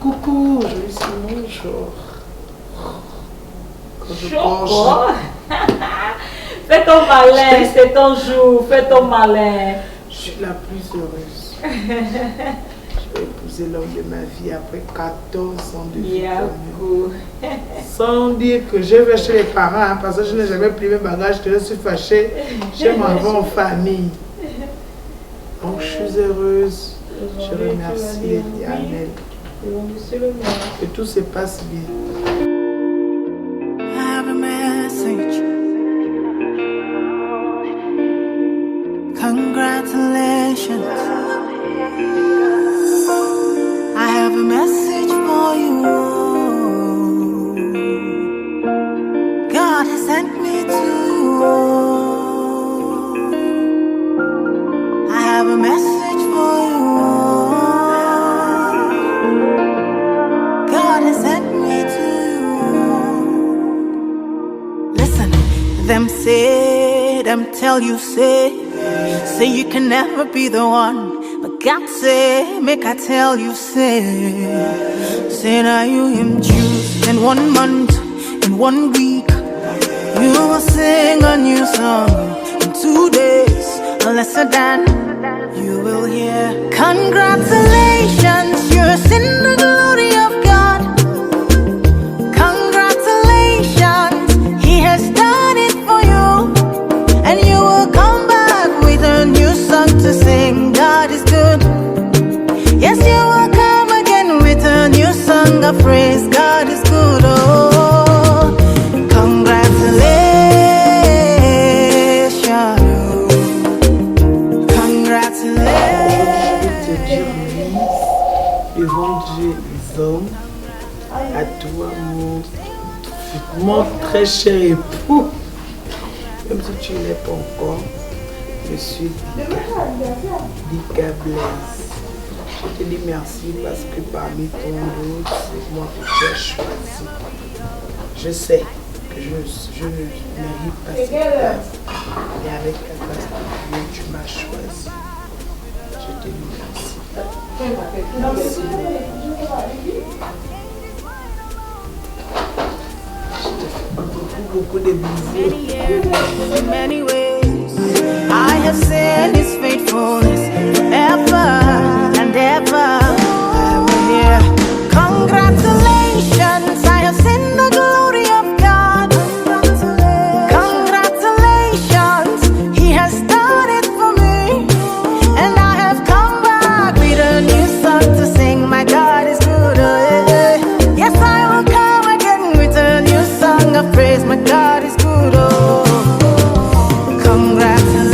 Coucou, je lui suis bonjour. Quand je Choco. mange, Fais ton malin, c'est ton jour, fais ton malin. je suis la plus heureuse. Je vais épouser l'homme de ma vie après 14 ans de vie. Yakou. Sans dire que je vais chez les parents, hein, parce que je n'ai jamais pris mes bagages, je suis fâchée. Je m'en vais en famille. Donc je suis heureuse. Je remercie l'Éternel. Que tout se passe bien. I have a message. Congratulations. I have a message for you. God has sent me to you. I have a message for you. God has sent me to you. Listen, them say, them tell you say you can never be the one. But God say, make I tell you say now you him choose in 1 month, in 1 week. You will sing a new song in 2 days, a lesser than you will hear. Congratulations, you're in the glory of God. Congratulations, He has done it for you, and you will come back with a new song to sing. God is good. Yes, you will come again with a new song of praise. God is good. Oh, congratulations. Congratulations. Je te dire oui devant Dieu et les hommes, à toi mon très cher époux, même si tu n'es pas encore, je suis Dika Blaise. Je te dis merci parce que parmi ton lot, c'est moi que tu as choisi. Je sais que je ne mérite pas cette place, mais avec la grâce de Dieu, tu m'as choisi. Je te dis merci. Merci. Je te fais beaucoup de bisous. In many ways, I have seen His faithfulness ever and ever. I will hear congratulations. I have seen the glory of God. Congratulations, He has done it for me, and I have come back with a new song to sing. My God is good. Yes, I will come again with a new song of praise. My God is good. Oh, congratulations.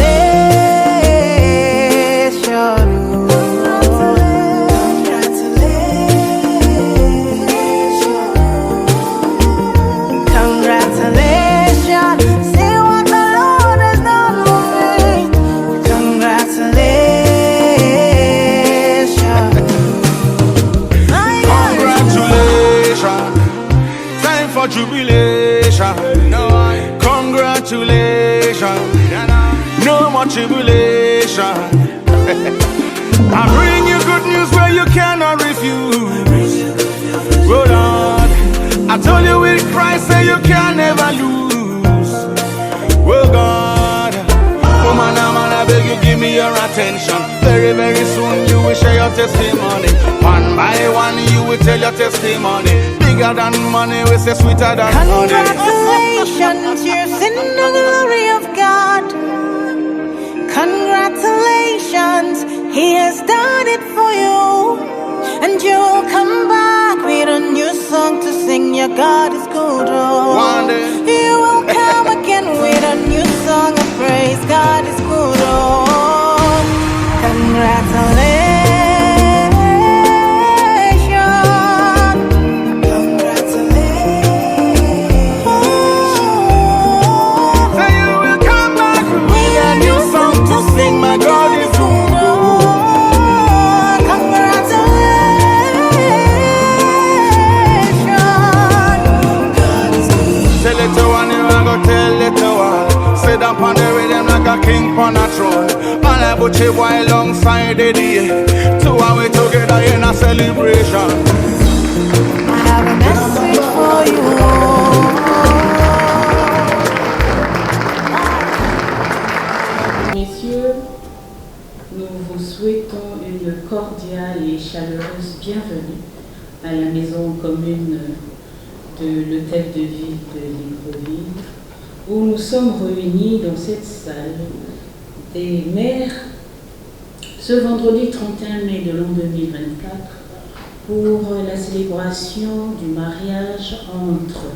Congratulations. See what the Lord has done for me. Congratulations. My God. Congratulations, time for jubilation. Congratulations, no more tribulation. I bring you good news where you cannot refuse. Oh Lord, I told you with Christ say you can never lose. Oh God, woman, I beg you give me your attention. Very, very soon you will share your testimony. One by one you will tell your testimony. Bigger than money, we say sweeter than honey. Congratulations, you're in the glory of God. Congratulations, He has done it for you, and you will come back with a new song to sing. Your God is good. Oh, One day. you will come again with a new song of praise. God is good. Oh, congratulations. Say you will come back with a new song to sing. My God is good. Tell it to one, you a go tell it to one. Sit down on the rhythm like a king on a throne. And I put you boy alongside the day. Two and we together in a celebration. à la maison commune de l'hôtel de ville de Libreville, où nous sommes réunis dans cette salle des maires ce vendredi 31 mai de l'an 2024 pour la célébration du mariage entre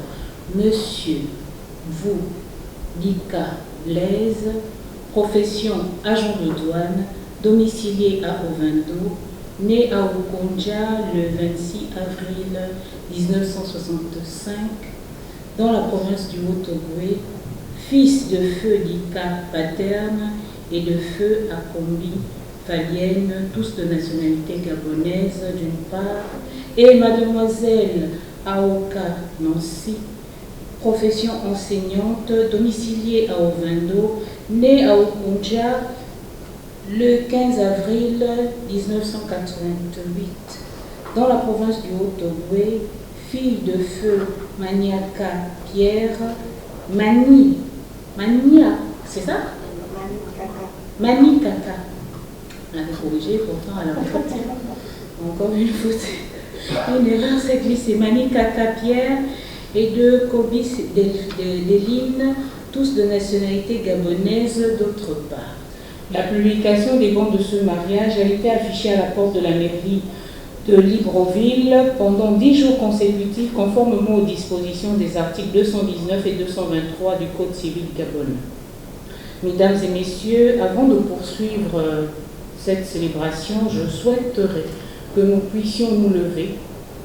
Monsieur Vous Dika Blaise, profession agent de douane, domicilié à Ovendo, né à Okonja le 26 avril 1965 dans la province du Haut-Ogooué, fils de Feu Dika Paterne et de Feu Akombi Falienne, tous de nationalité gabonaise d'une part, et mademoiselle Aoka Nancy, profession enseignante, domiciliée à Ovendo, née à Okonja le 15 avril 1988, dans la province du Haut-Ogooué, fille de Feu Maniaka Pierre, Mania, c'est ça? Mani Kaka. On avait corrigé, pourtant à la faute. Encore une faute. Une erreur s'est glissée. Mani Kaka Pierre et de Kobis Deline, tous de nationalité gabonaise d'autre part. La publication des bons de ce mariage a été affichée à la porte de la mairie de Libreville pendant 10 jours consécutifs, conformément aux dispositions des articles 219 et 223 du Code civil gabonais. Mesdames et messieurs, avant de poursuivre cette célébration, je souhaiterais que nous puissions nous lever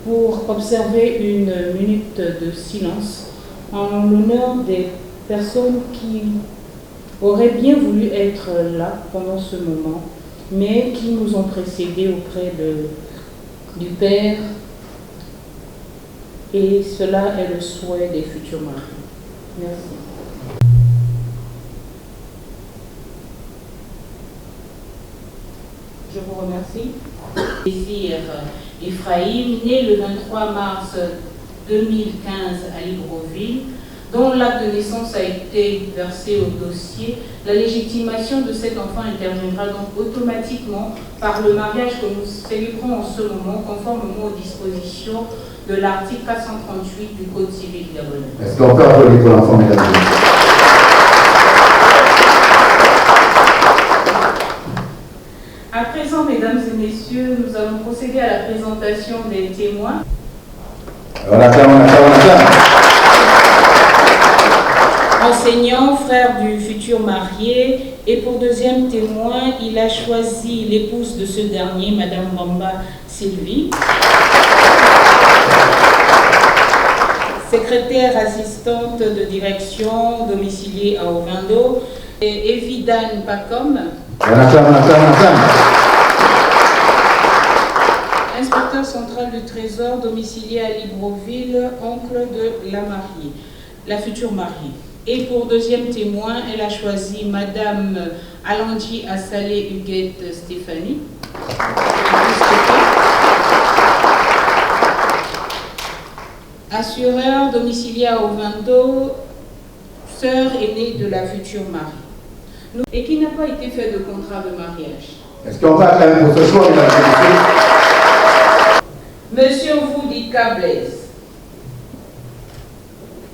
pour observer une minute de silence en l'honneur des personnes qui auraient bien voulu être là pendant ce moment, mais qui nous ont précédés auprès du Père, et cela est le souhait des futurs maris. Merci. Je vous remercie. Désir Ephraim, né le 23 mars 2015 à Libreville, dont l'acte de naissance a été versé au dossier. La légitimation de cet enfant interviendra donc automatiquement par le mariage que nous célébrons en ce moment, conformément aux dispositions de l'article 438 du Code civil gabonais. Est-ce qu'on peut applaudir pour l'enfant, mesdames et messieurs? À présent, mesdames et messieurs, nous allons procéder à la présentation des témoins. On acclame. Enseignant, frère du futur marié, et pour deuxième témoin, il a choisi l'épouse de ce dernier, Madame Bamba Sylvie, secrétaire assistante de direction, domiciliée à Ovendo, et Evidan Pacom, On acclame. inspecteur central du Trésor, domicilié à Libreville, oncle de la mariée, la future mariée. Et pour deuxième témoin, elle a choisi Madame Alandji Assalé Huguette Stéphanie, assureur domicilié à Ovendo, sœur aînée de la future mariée, et qui n'a pas été fait de contrat de mariage. Est-ce qu'on peut acclamer pour ce choix, mesdames et messieurs? Monsieur Voudika Blaise,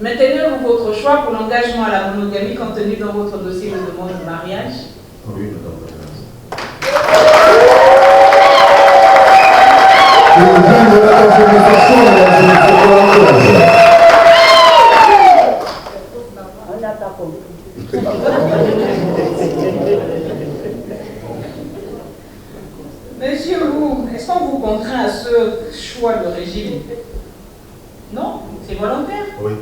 maintenez-vous votre choix pour l'engagement à la monogamie contenu dans votre dossier de demande de mariage? Oui, madame. Monsieur, est-ce qu'on vous contraint à ce choix de régime? Non, c'est volontaire. Oui.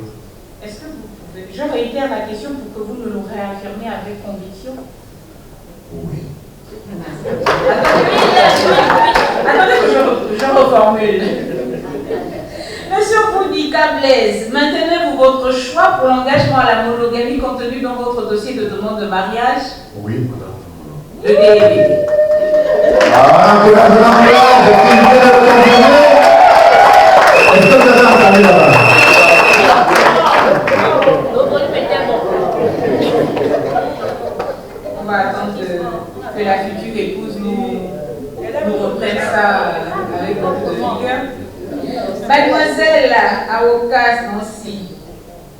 Est-ce que vous pouvez... Je réitère la question pour que vous nous le réaffirmiez avec conviction. Oui. Attendez que je reformule. Monsieur Voudika Blaise, maintenez-vous votre choix pour l'engagement à la monogamie contenu dans votre dossier de demande de mariage? Oui, madame. Le DVD. Ah, est-ce que vous avez entendu là-bas? On va attendre que la future épouse nous reprenne ça avec beaucoup de vigueur. Mademoiselle Awoka Nancy,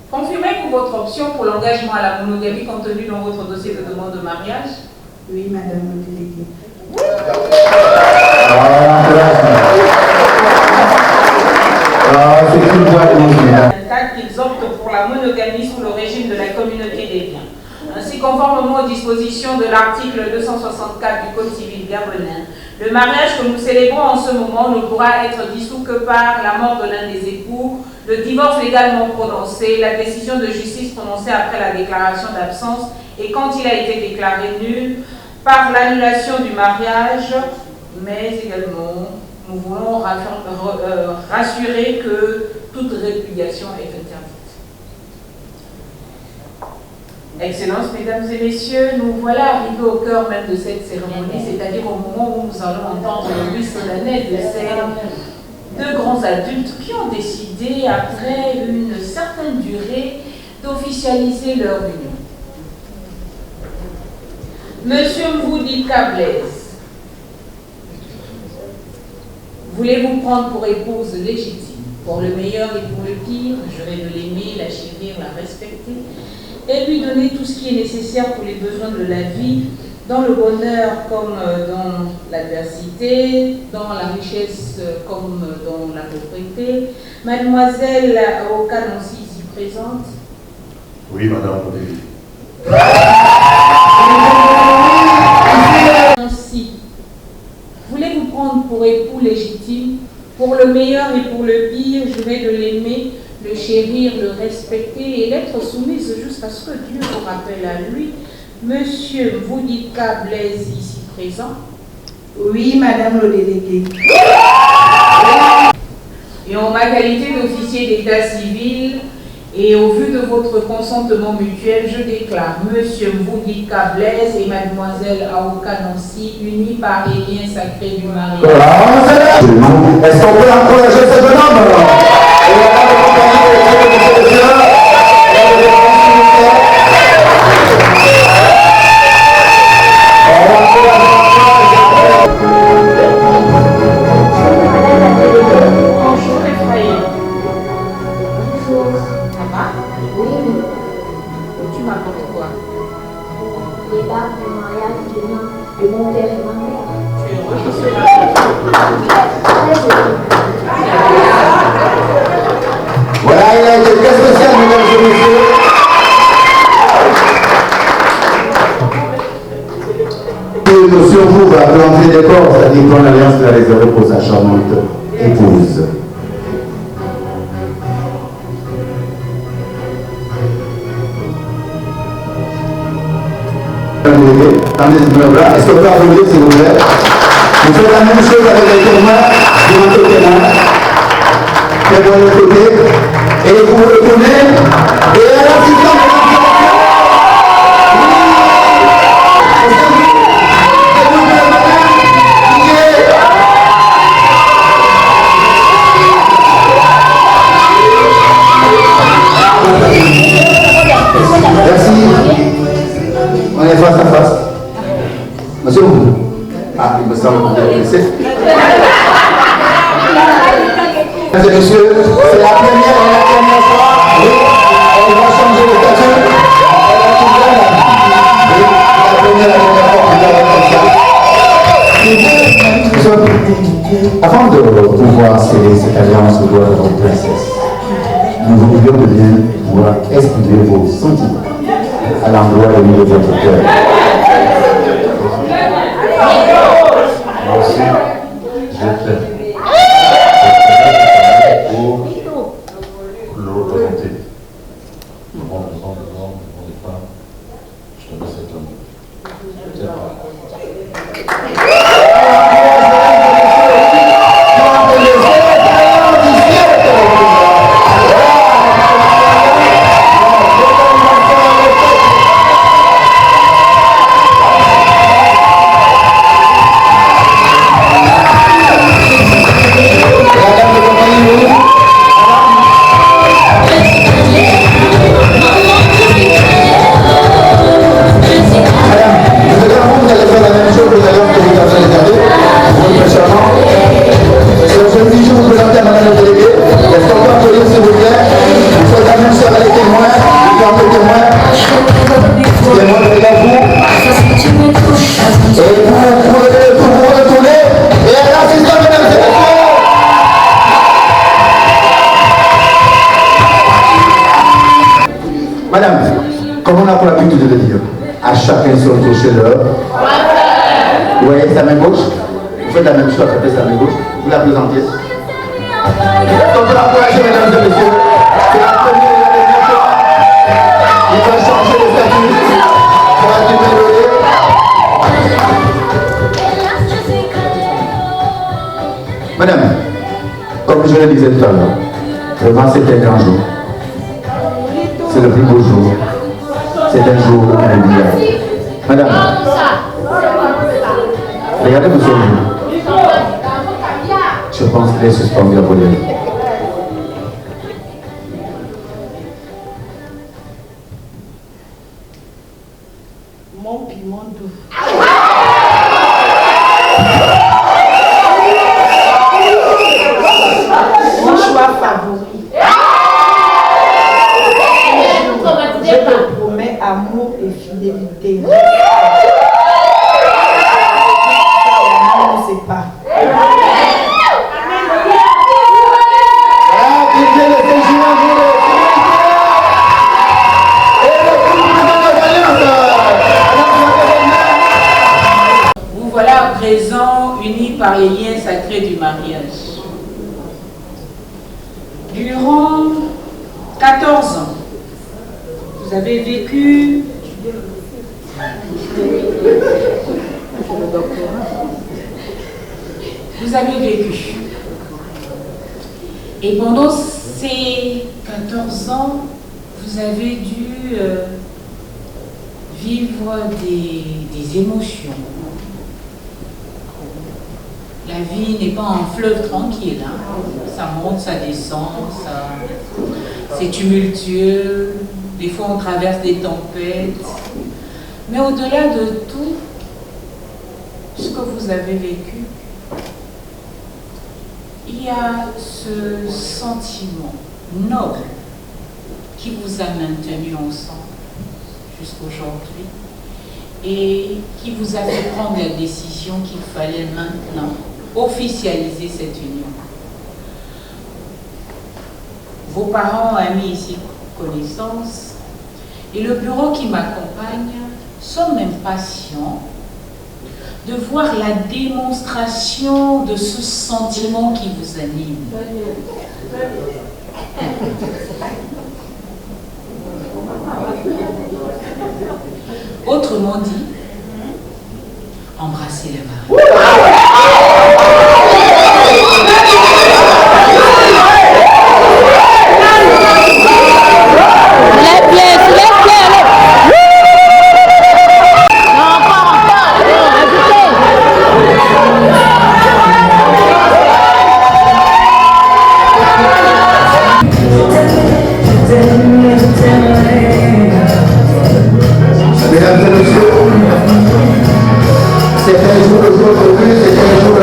confirmez-vous votre option pour l'engagement à la monogamie contenue dans votre dossier de demande de mariage? Oui, madame le délégué. C'est une voie de qu'ils optent pour la monogamie sous le régime de la communauté des biens. Ainsi, conformément aux dispositions de l'article 264 du Code civil gabonais, le mariage que nous célébrons en ce moment ne pourra être dissous que par la mort de l'un des époux, le divorce légalement prononcé, la décision de justice prononcée après la déclaration d'absence et quand il a été déclaré nul, par l'annulation du mariage, mais également nous voulons rassurer que toute répudiation est interdite. Excellences, mesdames et messieurs, nous voilà arrivés au cœur même de cette cérémonie, c'est-à-dire au moment où nous allons entendre le but solennel de ces deux grands adultes qui ont décidé, après une certaine durée, d'officialiser leur union. Monsieur Mvoudika Blaise, voulez-vous prendre pour épouse légitime, pour le meilleur et pour le pire, jurer de l'aimer, la chérir, la respecter, et lui donner tout ce qui est nécessaire pour les besoins de la vie, dans le bonheur comme dans l'adversité, dans la richesse comme dans la pauvreté. Mademoiselle Awoka Nancy, ici présente. Oui, madame. Nancy, voulez-vous prendre pour époux légitime, pour le meilleur et pour le pire, jurer de l'aimer, le chérir, le respecter et l'être soumise jusqu'à ce que Dieu vous rappelle à lui? Monsieur Mvoudika Blaise, ici présent. Oui, madame le délégué. Et en ma qualité d'officier d'état civil, et au vu de votre consentement mutuel, je déclare Monsieur Mvoudika Blaise et Mademoiselle Awoka Nancy unis par les liens sacrés du mariage. Est-ce qu'on peut encourager ce jeune homme alors? Bonjour Ephraïm. Bonjour. Ça va? Oui. Tu m'apportes quoi? Les barbes du mariage de mon père et ma mère. Tu es heureux que cela? Très heureux. Voilà, il a été très spécial, mesdames et messieurs. Une notion vous va planter des corps, c'est-à-dire ton alliance de la réserver pour sa charmante épouse. Est-ce qu'on peut applaudir s'il vous plaît? Vous faites la même chose avec les témoins de votre côté-là. Faites de l'autre côté. Et vous vous retournez. Et à l'assistance de l'installation. Merci. On est face à face. Monsieur Moudou. Ah, il me semble que vous avez laissé. Mesdames et messieurs, c'est la première fois. Oui, on va changer le statut. La première fois qu'on va avant de pouvoir sceller cette alliance au doigt de votre princesse, nous vous prions de bien pouvoir exprimer vos sentiments à l'endroit de votre cœur. Merci, je t'aime. Pour l'autre volonté. Le monde des hommes, le monde des femmes, je te mets cet homme. Je t'aime pas. Madame, comme on a pour l'habitude de le dire, à chacun son tour chez l'heure. Vous voyez sa main gauche? Vous faites la même chose, après sa main gauche. Vous la présentez. Donc pour l'encourager, mesdames et messieurs, c'est la première et la dernière fois. Il va changer de statut. Ça va être mélodé. Madame, comme je le disais tout à l'heure, vraiment c'est un grand jour. C'est le plus beau jour. C'est un jour inoubliable. Madame, regardez monsieur. Je pense qu'il est suspendu à Pauline. Mon piment doux. Mon choix favori. Je te promets amour et fidélité. L'amour ne sait pas. Vous voilà à présent unis par les liens sacrés du mariage. Durant 14 ans, vous avez vécu Et pendant ces 14 ans, vous avez dû vivre des émotions. La vie n'est pas un fleuve tranquille, hein. Ça monte, ça descend, c'est tumultueux, des fois on traverse des tempêtes. Mais au-delà de tout ce que vous avez vécu, il y a ce sentiment noble qui vous a maintenu ensemble jusqu'aujourd'hui et qui vous a fait prendre la décision qu'il fallait maintenant officialiser cette union. Vos parents, amis ici, connaissances, et le bureau qui m'accompagne sont même patients de voir la démonstration de ce sentiment qui vous anime. Autrement dit, embrasser le mari. Mesdames et messieurs, c'est un jour aujourd'hui, c'est un jour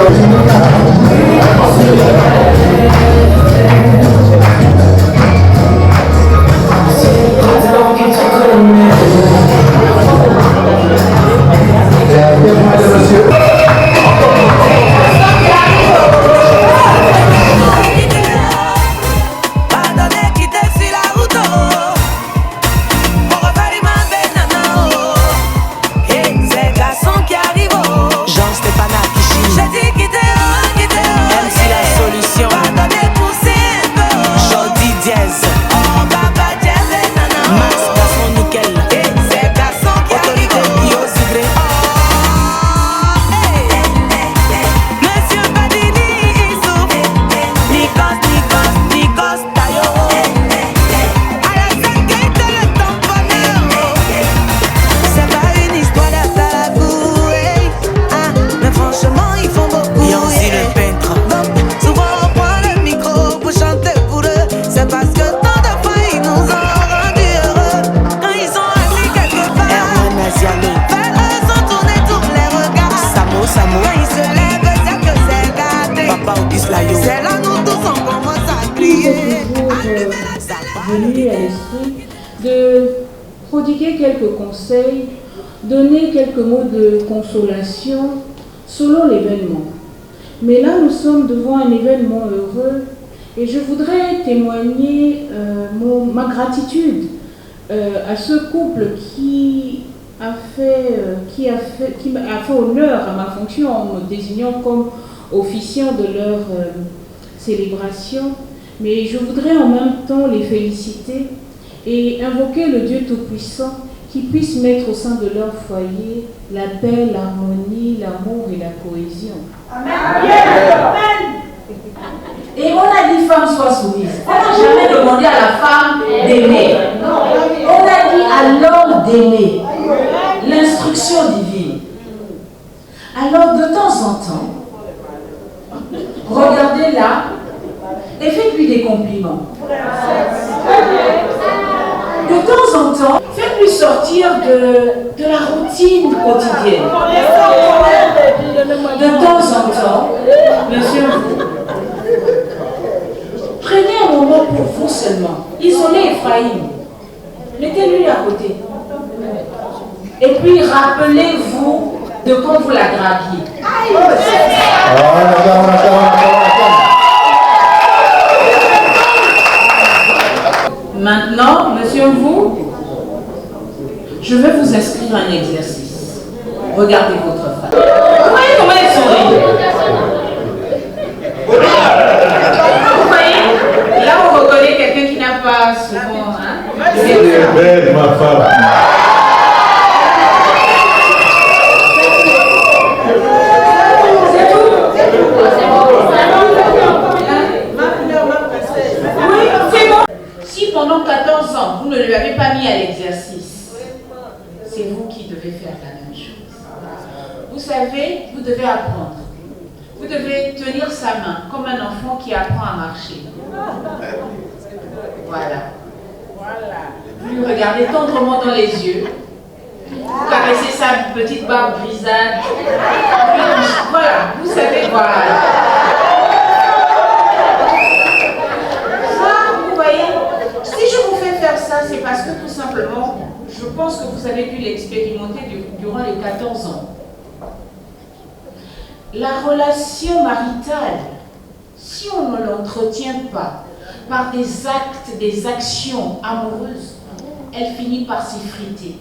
quelques conseils, donner quelques mots de consolation selon l'événement. Mais là, nous sommes devant un événement heureux et je voudrais témoigner ma gratitude à ce couple qui a fait honneur à ma fonction en me désignant comme officiant de leur célébration. Mais je voudrais en même temps les féliciter et invoquer le Dieu Tout-Puissant qui puisse mettre au sein de leur foyer la paix, l'harmonie, l'amour et la cohésion. Amen. Et on a dit femme soit soumise. On n'a jamais demandé à la femme d'aimer. On a dit à l'homme d'aimer. L'instruction divine. Alors de temps en temps, regardez-la et faites-lui des compliments. De temps en temps, faites-lui sortir de la routine quotidienne. De temps en temps, monsieur, prenez un moment pour vous seulement. Isolez Ephraïm. Mettez-lui à côté. Et puis rappelez-vous de quand vous la draguiez. Maintenant, monsieur vous, je vais vous inscrire un exercice. Regardez votre femme. Vous voyez comment elle sourit? Vous voyez? Là, on reconnaît quelqu'un qui n'a pas souvent... Elle est belle, ma femme. Pendant 14 ans, vous ne lui avez pas mis à l'exercice. C'est vous qui devez faire la même chose. Vous savez, vous devez apprendre. Vous devez tenir sa main comme un enfant qui apprend à marcher. Voilà. Vous lui regardez tendrement dans les yeux. Vous caressez sa petite barbe grisâtre. Voilà, vous savez, voilà. Ça, c'est parce que tout simplement, je pense que vous avez pu l'expérimenter durant les 14 ans. La relation maritale, si on ne l'entretient pas par des actes, des actions amoureuses, elle finit par s'effriter.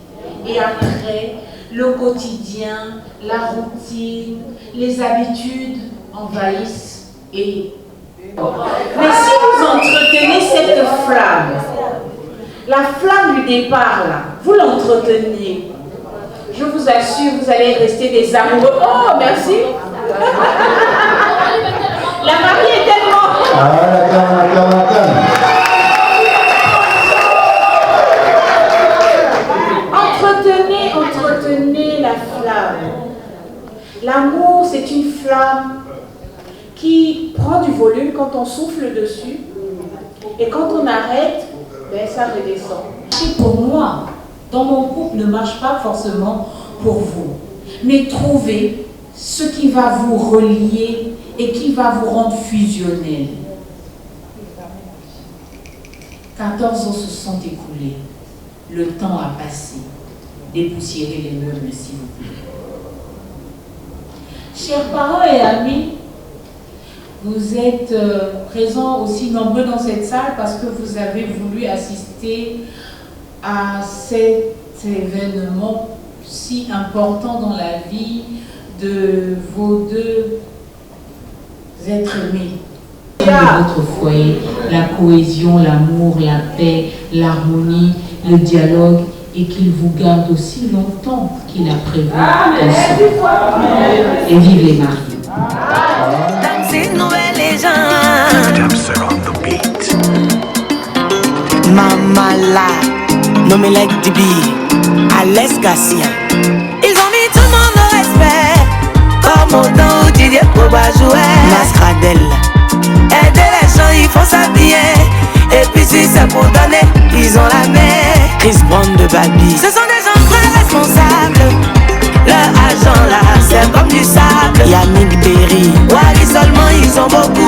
Et après, le quotidien, la routine, les habitudes envahissent. Mais si vous entretenez cette flamme, la flamme du départ, là, vous l'entreteniez. Je vous assure, vous allez rester des amoureux. Oh, merci. La mariée est tellement... Entretenez la flamme. L'amour, c'est une flamme qui prend du volume quand on souffle dessus. Et quand on arrête, ben, ça redescend. Pour moi, dans mon couple, ne marche pas forcément pour vous. Mais trouvez ce qui va vous relier et qui va vous rendre fusionnel. 14 ans se sont écoulés. Le temps a passé. Dépoussiérez les meubles, s'il vous plaît. Chers parents et amis, vous êtes présents aussi nombreux dans cette salle parce que vous avez voulu assister à cet événement si important dans la vie de vos deux êtres aimés. De votre foyer, la cohésion, l'amour, la paix, l'harmonie, le dialogue, et qu'il vous garde aussi longtemps qu'il a prévu ensemble. Et vive les mariés. Mama la, no me like the beat, Alex Garcia. Ils ont mis tout le monde au respect, comme autant où Didier Boba jouait. Mascradelle, aider les gens, ils font s'habiller. Et puis si c'est pour donner, ils ont la main. Chris Brown de Babi, ce sont des gens très responsables. Leur argent là, c'est comme du sable. Yannick Berry, Wally seulement, ils ont beaucoup